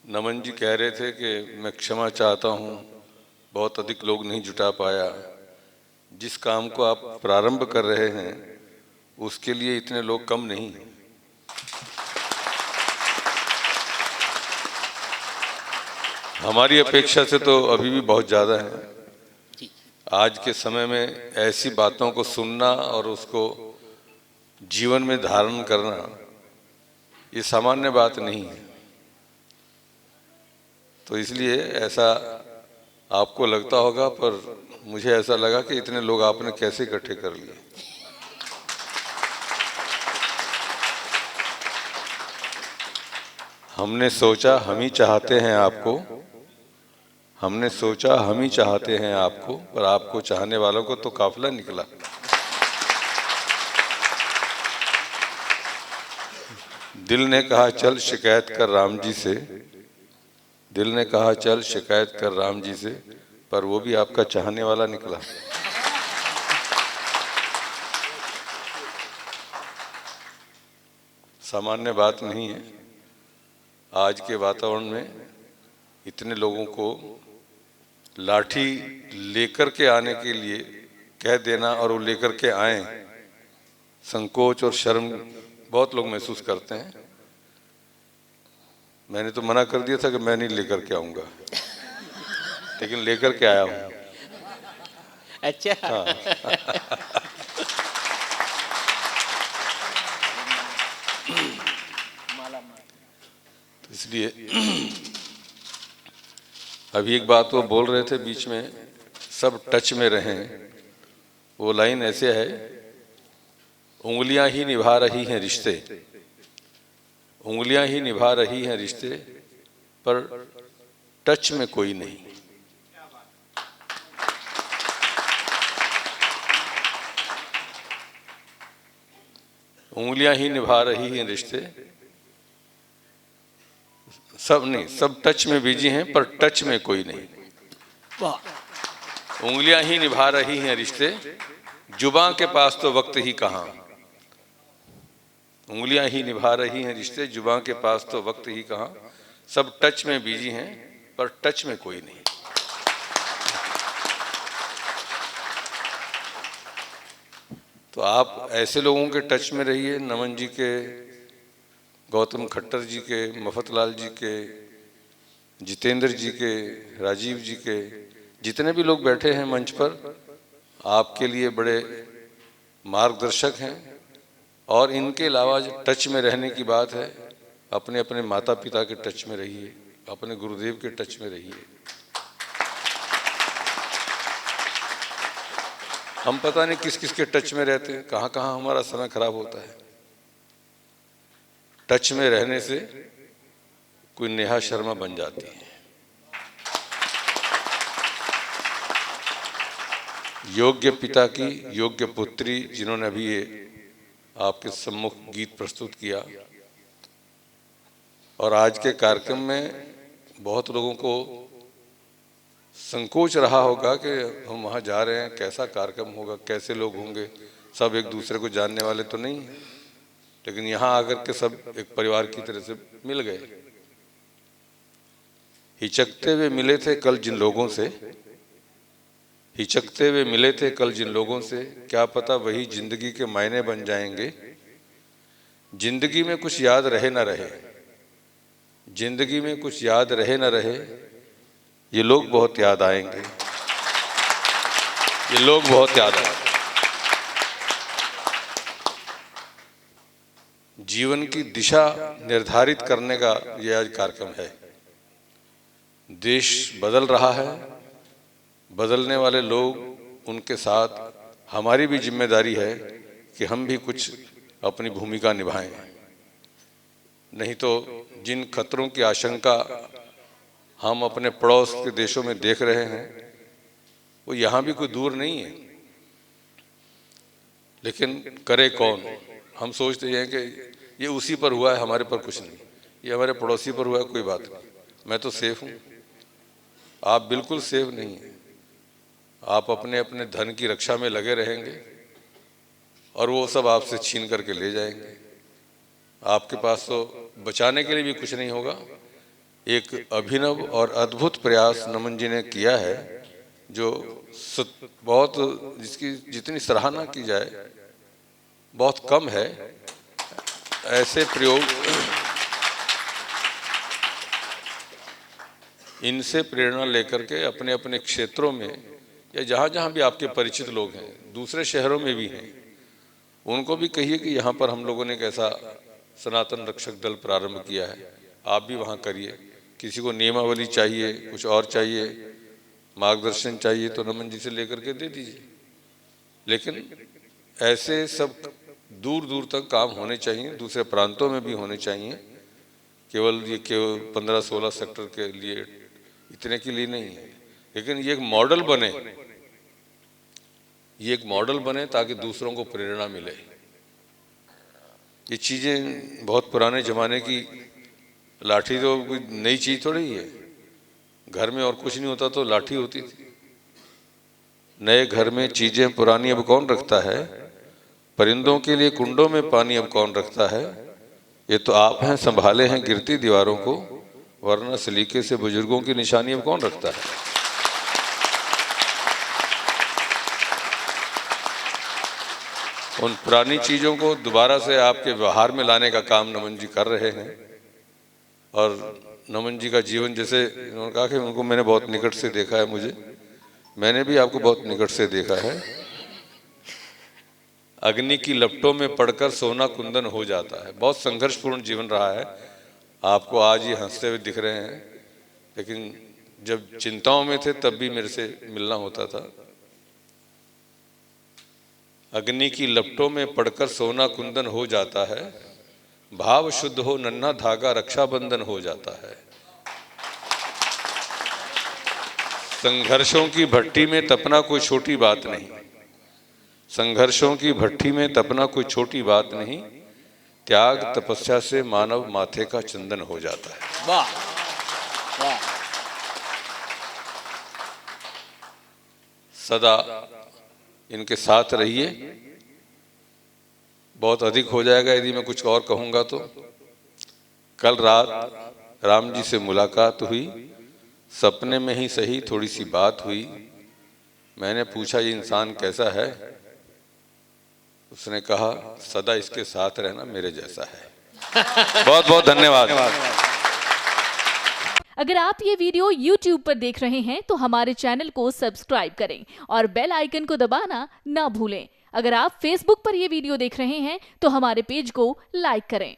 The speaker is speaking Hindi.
नमन जी कह रहे थे कि मैं क्षमा चाहता हूँ, बहुत अधिक लोग नहीं जुटा पाया। जिस काम को आप प्रारंभ कर रहे हैं उसके लिए इतने लोग कम नहीं हैं। हमारी अपेक्षा से तो अभी भी बहुत ज़्यादा है। आज के समय में ऐसी बातों को सुनना और उसको जीवन में धारण करना ये सामान्य बात नहीं है। तो इसलिए ऐसा आपको लगता होगा, पर मुझे ऐसा लगा कि इतने लोग आपने कैसे इकट्ठे कर लिए। हमने सोचा हम ही चाहते हैं आपको, हमने सोचा हम ही चाहते हैं आपको, पर आपको चाहने वालों को तो काफिला निकला। दिल ने कहा चल शिकायत कर राम जी से, दिल ने कहा चल शिकायत कर राम जी से, पर वो भी आपका चाहने वाला निकला। सामान्य बात नहीं है। आज के वातावरण में इतने लोगों को लाठी लेकर के आने के लिए कह देना और वो लेकर के आए, संकोच और शर्म बहुत लोग महसूस करते हैं। मैंने तो मना कर दिया था कि मैं नहीं लेकर के आऊंगा, लेकिन लेकर के आया हूं। अच्छा। हाँ। तो इसलिए अभी एक बात वो बोल रहे थे बीच में, सब टच में रहें। वो लाइन ऐसे है, उंगलियां ही निभा रही हैं रिश्ते, उंगलियां ही निभा रही हैं रिश्ते, पर टच में कोई नहीं। उंगलियां ही निभा रही हैं रिश्ते, सब नहीं, सब टच में बिजी हैं पर टच में कोई नहीं। उंगलियां ही निभा रही हैं रिश्ते, जुबान के पास तो वक्त ही कहाँ। उंगलियां ही निभा रही हैं रिश्ते, जुबान के पास तो वक्त ही कहाँ। सब टच में बिजी हैं पर टच में कोई नहीं। तो आप ऐसे लोगों के टच में रहिए, नमन जी के, गौतम खट्टर जी के, मफतलाल जी के, जितेंद्र जी के, राजीव जी के, जितने भी लोग बैठे हैं मंच पर, आपके लिए बड़े मार्गदर्शक हैं। और इनके अलावा टच में रहने की बात है, अपने अपने माता पिता के टच में रहिए, अपने गुरुदेव के टच में रहिए। हम पता नहीं किस किस के टच में रहते हैं, कहाँ कहाँ हमारा समय खराब होता है। टच में रहने से कोई नेहा शर्मा बन जाती है। योग्य पिता की योग्य पुत्री, जिन्होंने अभी ये आपके सम्मुख गीत प्रस्तुत किया। और आज के कार्यक्रम में बहुत लोगों को संकोच रहा होगा कि हम वहाँ जा रहे हैं, कैसा कार्यक्रम होगा, कैसे लोग होंगे, सब एक दूसरे को जानने वाले तो नहीं हैं। लेकिन यहाँ आकर के सब एक परिवार की तरह से मिल गए। हिचकते हुए मिले थे कल जिन लोगों से, हिचकते हुए मिले थे कल जिन लोगों से, क्या पता वही जिंदगी के मायने बन जाएंगे। जिंदगी में कुछ याद रहे ना रहे, जिंदगी में कुछ याद रहे ना रहे, ये लोग बहुत याद आएंगे, ये लोग बहुत याद आएंगे। जीवन की दिशा निर्धारित करने का यह आज कार्यक्रम है। देश बदल रहा है, बदलने वाले लोग, उनके साथ हमारी भी जिम्मेदारी है कि हम भी कुछ अपनी भूमिका निभाएं। नहीं तो जिन खतरों की आशंका हम अपने पड़ोस के देशों में देख रहे हैं, वो यहाँ भी कोई दूर नहीं है। लेकिन करे कौन? हम सोचते हैं कि ये उसी पर हुआ है, हमारे पर कुछ नहीं, ये हमारे पड़ोसी पर हुआ है, कोई बात नहीं, मैं तो सेफ हूँ। आप बिल्कुल सेफ नहीं हैं। आप अपने अपने धन की रक्षा में लगे रहेंगे और वो सब आपसे छीन करके ले जाएंगे। आपके पास तो बचाने के लिए भी कुछ नहीं होगा। एक अभिनव और अद्भुत प्रयास नमन जी ने किया है, जो बहुत, जिसकी जितनी सराहना की जाए बहुत कम है। ऐसे प्रयोग, इनसे प्रेरणा लेकर के अपने अपने क्षेत्रों में या जहाँ जहाँ भी आपके परिचित लोग हैं, दूसरे शहरों में भी हैं, उनको भी कहिए कि यहाँ पर हम लोगों ने एक ऐसा सनातन रक्षक दल प्रारंभ किया है, आप भी वहाँ करिए। किसी को नियमावली चाहिए, कुछ और चाहिए, मार्गदर्शन चाहिए, तो नमन जी से लेकर के दे दीजिए। लेकिन ऐसे सब दूर दूर तक काम होने चाहिए, दूसरे प्रांतों में भी होने चाहिए। केवल 15-16 सेक्टर के लिए, इतने के लिए नहीं है, लेकिन ये एक मॉडल बने, ये एक मॉडल बने ताकि दूसरों को प्रेरणा मिले। ये चीज़ें बहुत पुराने ज़माने की, लाठी तो कोई नई चीज़ थोड़ी है। घर में और कुछ नहीं होता तो लाठी होती थी। नए घर में चीज़ें पुरानी अब कौन रखता है, परिंदों के लिए कुंडों में पानी अब कौन रखता है। ये तो आप हैं, संभाले हैं गिरती दीवारों को, वरना सलीके से बुजुर्गों की निशानी अब कौन रखता है। उन पुरानी चीज़ों को दोबारा से आपके व्यवहार में लाने का काम नमन जी कर रहे हैं। और नमन जी का जीवन, जैसे उन्होंने कहा कि उनको मैंने बहुत निकट से देखा है, मैंने भी आपको बहुत निकट से देखा है। अग्नि की लपटों में पड़कर सोना कुंदन हो जाता है। बहुत संघर्षपूर्ण जीवन रहा है। आपको आज ये हंसते हुए दिख रहे हैं, लेकिन जब चिंताओं में थे तब भी मेरे से मिलना होता था। अग्नि की लपटों में पड़कर सोना कुंदन हो जाता है, भाव शुद्ध हो नन्हा धागा रक्षाबंधन हो जाता है। संघर्षों की भट्टी में तपना कोई छोटी बात नहीं, संघर्षों की भट्टी में तपना कोई छोटी बात नहीं, त्याग तपस्या से मानव माथे का चंदन हो जाता है। वाह वाह। सदा इनके साथ रहिए। बहुत अधिक हो जाएगा यदि मैं कुछ और कहूँगा तो। कल रात राम जी से मुलाकात हुई, सपने में ही सही थोड़ी सी बात हुई। मैंने पूछा ये इंसान कैसा है, उसने कहा सदा इसके साथ रहना मेरे जैसा है। बहुत बहुत धन्यवाद। अगर आप ये वीडियो YouTube पर देख रहे हैं तो हमारे चैनल को सब्सक्राइब करें और बेल आइकन को दबाना ना भूलें। अगर आप Facebook पर ये वीडियो देख रहे हैं तो हमारे पेज को लाइक करें।